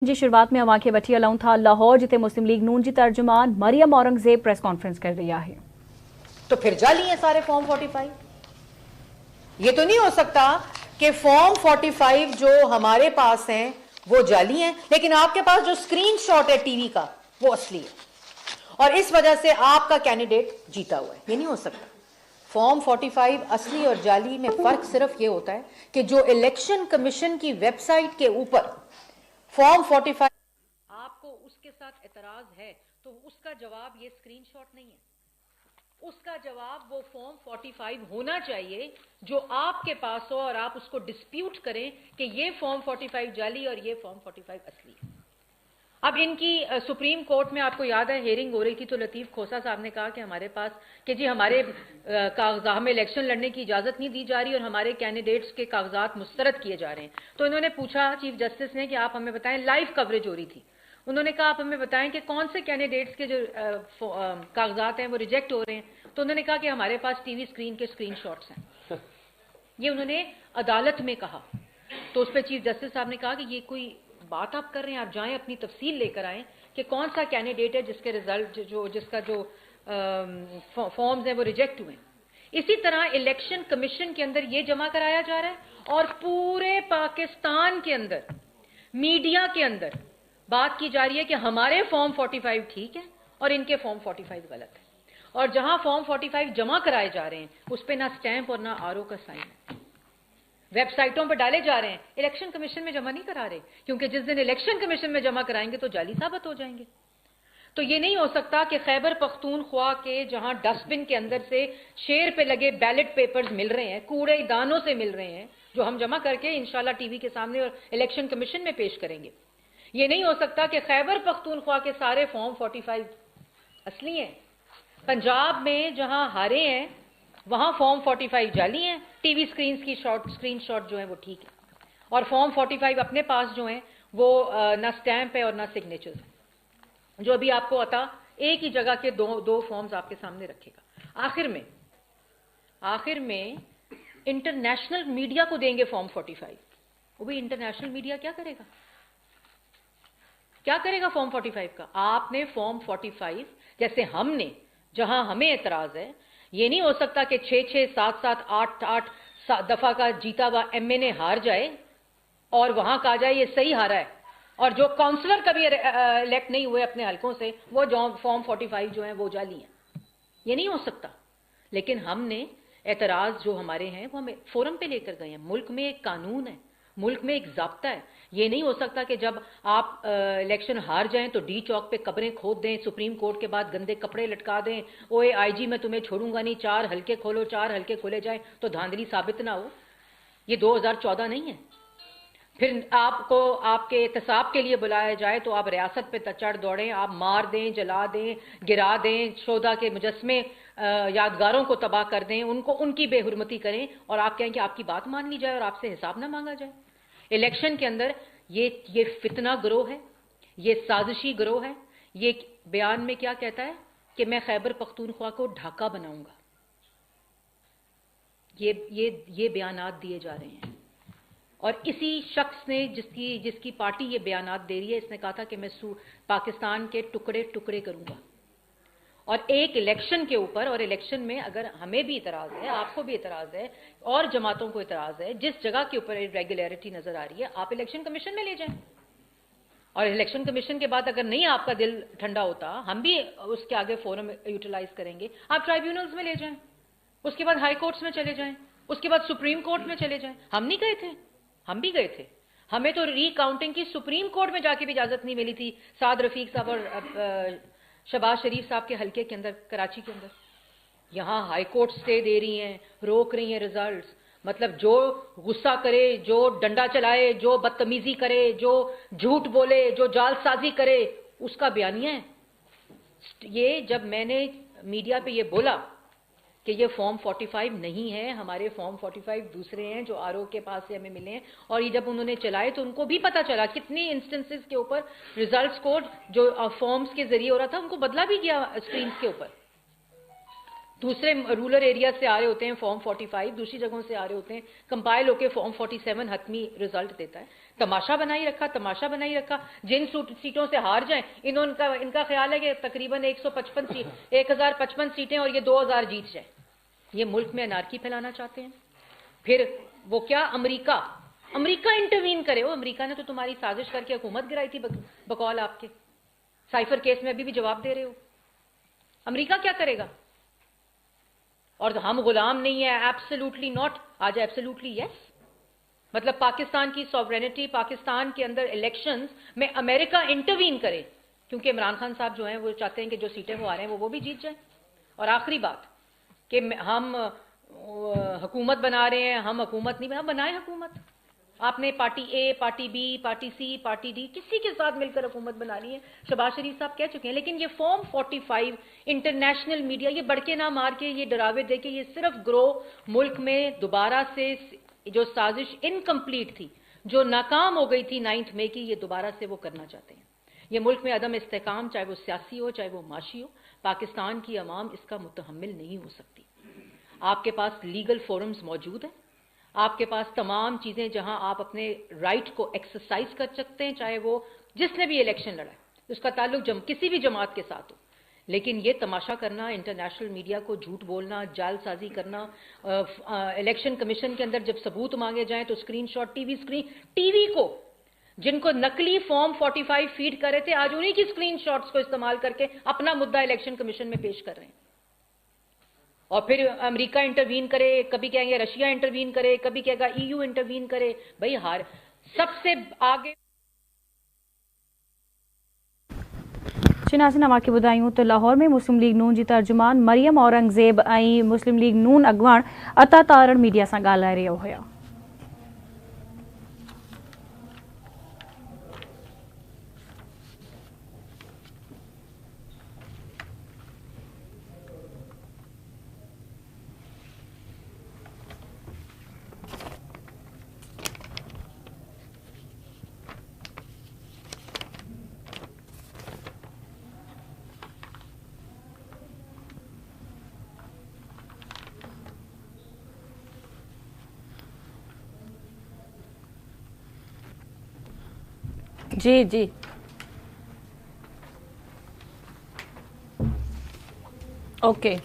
जी शुरुआत में अवाखे वठी हलूं था लाहौर जिते मुस्लिम लीग नून जी तर्जुमान मरियम औरंगजेब प्रेस कॉन्फ्रेंस कर रही है। तो फिर जाली है सारे फॉर्म 45। ये तो नहीं हो सकता कि फॉर्म 45 जो हमारे पास हैं वो जाली हैं, लेकिन आपके पास जो स्क्रीनशॉट है टीवी का वो असली है और इस वजह से आपका कैंडिडेट जीता हुआ है। ये नहीं हो सकता। फॉर्म 45 असली और जाली में फर्क सिर्फ ये होता है कि जो इलेक्शन कमीशन की वेबसाइट के ऊपर फॉर्म 45 आपको उसके साथ एतराज है तो उसका जवाब ये स्क्रीनशॉट नहीं है, उसका जवाब वो फॉर्म 45 होना चाहिए जो आपके पास हो और आप उसको डिस्प्यूट करें कि ये फॉर्म 45 जाली और ये फॉर्म 45 असली है। अब इनकी सुप्रीम कोर्ट में आपको याद है हियरिंग हो रही थी तो लतीफ खोसा साहब ने कहा कि हमारे पास कि जी हमारे कागजात हमें इलेक्शन लड़ने की इजाजत नहीं दी जा रही और हमारे कैंडिडेट्स के कागजात मुस्तरद किए जा रहे हैं। तो इन्होंने पूछा चीफ जस्टिस ने कि आप हमें बताएं, लाइव कवरेज हो रही थी, उन्होंने कहा आप हमें बताएं कि कौन से कैंडिडेट्स के जो कागजात हैं वो रिजेक्ट हो रहे हैं। तो उन्होंने कहा कि हमारे पास टीवी स्क्रीन के स्क्रीनशॉट्स हैं। ये उन्होंने अदालत में कहा। तो उस पर चीफ जस्टिस साहब ने कहा कि ये कोई बात आप कर रहे हैं, आप जाएं अपनी तफसील लेकर आएं कि कौन सा कैंडिडेट है जिसके रिजल्ट जिसका जो फॉर्म्स हैं वो रिजेक्ट हुए। इसी तरह इलेक्शन कमीशन के अंदर ये जमा कराया जा रहा है और पूरे पाकिस्तान के अंदर मीडिया के अंदर बात की जा रही है कि हमारे फॉर्म 45 ठीक है और इनके फॉर्म 45 गलत है। और जहां फॉर्म 45 जमा कराए जा रहे हैं उस पर ना स्टैंप और ना आरओ का साइन है, वेबसाइटों पर डाले जा रहे हैं, इलेक्शन कमीशन में जमा नहीं करा रहे, क्योंकि जिस दिन इलेक्शन कमीशन में जमा कराएंगे तो जाली साबित हो जाएंगे। तो ये नहीं हो सकता कि खैबर पख्तूनख्वा के जहां डस्टबिन के अंदर से शेर पे लगे बैलेट पेपर्स मिल रहे हैं, कूड़े दानों से मिल रहे हैं, जो हम जमा करके इंशाल्लाह टीवी के सामने और इलेक्शन कमीशन में पेश करेंगे। ये नहीं हो सकता कि खैबर पख्तूनख्वा के सारे फॉर्म 45 असली हैं, पंजाब में जहां हारे हैं वहां फॉर्म 45 जाली हैं, टीवी स्क्रीनशॉट जो है वो ठीक है, और फॉर्म 45 अपने पास जो है वो ना स्टैंप है और ना सिग्नेचर्स है। जो अभी आपको अता एक ही जगह के दो फॉर्म्स आपके सामने रखेगा। आखिर में इंटरनेशनल मीडिया को देंगे फॉर्म 45। वो भी इंटरनेशनल मीडिया क्या करेगा फॉर्म 45 का? आपने फॉर्म 45 जैसे हमने, जहां हमें एतराज है, ये नहीं हो सकता कि 6-6, 7-7, 8-8 दफा का जीता हुआ एमएनए हार जाए और वहां कहा जाए ये सही हारा है, और जो काउंसलर कभी इलेक्ट नहीं हुए अपने हलकों से वो जो फॉर्म 45 जो है वो जाली है। ये नहीं हो सकता। लेकिन हमने एतराज जो हमारे हैं वो हमें फोरम पे लेकर गए हैं। मुल्क में एक कानून है, मुल्क में एक ज़ाब्ता है। ये नहीं हो सकता कि जब आप इलेक्शन हार जाएं तो डी चौक पे कब्रें खोद दें, सुप्रीम कोर्ट के बाद गंदे कपड़े लटका दें, ओए आईजी मैं तुम्हें छोड़ूंगा नहीं, 4 हल्के खोलो, 4 हल्के खोले जाएं तो धांधली साबित ना हो। ये 2014 नहीं है। फिर आपको आपके एहतसाब के लिए बुलाया जाए तो आप रियासत पे चढ़ दौड़ें, आप मार दें, जला दें, गिरा दें, शोधा के मुजस्मे यादगारों को तबाह कर दें, उनकी बेहुरमती करें और आप कहें कि आपकी बात मान ली जाए और आपसे हिसाब ना मांगा जाए। इलेक्शन के अंदर ये फितना ग्रोह है, ये साजिशी ग्रोह है। ये बयान में क्या कहता है कि मैं खैबर पख्तूनख्वा को ढाका बनाऊंगा। ये बयानात दिए जा रहे हैं और इसी शख्स ने जिसकी पार्टी ये बयानात दे रही है, इसने कहा था कि मैं पाकिस्तान के टुकड़े टुकड़े करूंगा। और एक इलेक्शन के ऊपर, और इलेक्शन में अगर हमें भी इतराज है, आपको भी इतराज है और जमातों को इतराज है, जिस जगह के ऊपर इरेगुलरिटी नजर आ रही है आप इलेक्शन कमीशन में ले जाएं, और इलेक्शन कमीशन के बाद अगर नहीं आपका दिल ठंडा होता, हम भी उसके आगे फोरम यूटिलाइज करेंगे, आप ट्राइब्यूनल्स में ले जाएं, उसके बाद हाई कोर्ट्स में चले जाएं, उसके बाद सुप्रीम कोर्ट में चले जाएं। हम नहीं गए थे, हम भी गए थे। हमें तो रीकाउंटिंग की सुप्रीम कोर्ट में जाके भी इजाजत नहीं मिली थी, साद रफीक साहब और शहबाज शरीफ साहब के हलके के अंदर, कराची के अंदर। यहां हाई कोर्ट स्टे दे रही हैं, रोक रही हैं रिजल्ट्स। मतलब जो गुस्सा करे, जो डंडा चलाए, जो बदतमीजी करे, जो झूठ बोले, जो जालसाजी करे, उसका बयानिया है ये। जब मैंने मीडिया पे ये बोला कि ये फॉर्म 45 नहीं है, हमारे फॉर्म 45 दूसरे हैं जो आरओ के पास से हमें मिले हैं, और ये जब उन्होंने चलाए तो उनको भी पता चला कितनी इंस्टेंसेस के ऊपर रिजल्ट्स कोड जो फॉर्म्स के जरिए हो रहा था उनको बदला भी गया स्क्रीन के ऊपर। दूसरे रूरल एरिया से आ रहे होते हैं फॉर्म 45, दूसरी जगहों से आ रहे होते हैं, कंपाइल होकर फॉर्म 47 हतमी रिजल्ट देता है। तमाशा बनाई रखा। जिन सीटों से हार जाएं, इनका ख्याल है कि तकरीबन 1055 सीटें और ये 2000 जीत जाए। ये मुल्क में अनारकी फैलाना चाहते हैं। फिर वो क्या, अमेरिका इंटरवीन करे। वो अमेरिका ने तो तुम्हारी साजिश करके हुकूमत गिराई थी बकौल आपके। साइफर केस में अभी भी जवाब दे रहे हो। अमेरिका क्या करेगा? और हम गुलाम नहीं है, एब्सोल्युटली नॉट। आज एब्सोल्युटली यस। मतलब पाकिस्तान की सॉवरेनिटी, पाकिस्तान के अंदर इलेक्शंस में अमेरिका इंटरवीन करे, क्योंकि इमरान खान साहब जो हैं वो चाहते हैं कि जो सीटें वो आ रहे हैं वो भी जीत जाएं। और आखिरी बात कि हम हुकूमत बना रहे हैं, हम हुकूमत नहीं, हम बनाए हुकूमत। आपने पार्टी ए, पार्टी बी, पार्टी सी, पार्टी डी, किसी के साथ मिलकर हुकूमत बनानी है। शहबाज शरीफ साहब कह चुके हैं। लेकिन ये फॉर्म 45, इंटरनेशनल मीडिया ये बड़के ना मार के, ये डरावे दे के, ये सिर्फ ग्रो मुल्क में दोबारा से जो साजिश इनकम्प्लीट थी, जो नाकाम हो गई थी 9 मई की, ये दोबारा से वो करना चाहते हैं। ये मुल्क में अदम इस्तेकाम, चाहे वो सियासी हो चाहे वो माशी हो, पाकिस्तान की अवाम इसका मुतहम्मिल नहीं हो सकती। आपके पास लीगल फोरम्स मौजूद हैं, आपके पास तमाम चीज़ें जहां आप अपने राइट को एक्सरसाइज कर सकते हैं, चाहे वो जिसने भी इलेक्शन लड़ा है उसका ताल्लुक किसी भी जमात के साथ हो। लेकिन ये तमाशा करना, इंटरनेशनल मीडिया को झूठ बोलना, जालसाजी करना, इलेक्शन कमीशन के अंदर जब सबूत मांगे जाएं तो स्क्रीनशॉट, टीवी को जिनको नकली फॉर्म 45 फीड कर रहे थे, आज उन्हीं की स्क्रीनशॉट्स को इस्तेमाल करके अपना मुद्दा इलेक्शन कमीशन में पेश कर रहे हैं। और फिर अमेरिका इंटरवीन करे, कभी कहेंगे रशिया इंटरवीन करे, कभी कहेगा EU इंटरवीन करे। भाई हार सबसे आगे। नाज़रीन अवां खे ॿुधायूं त लाहौर में मुस्लिम लीग नून जी तर्जुमान मरियम औरंगज़ेब ऐं मुस्लिम लीग नून अॻुवाण अता तारण मीडिया सां ॻाल्हाए रहिया हुया। जी जी ओके।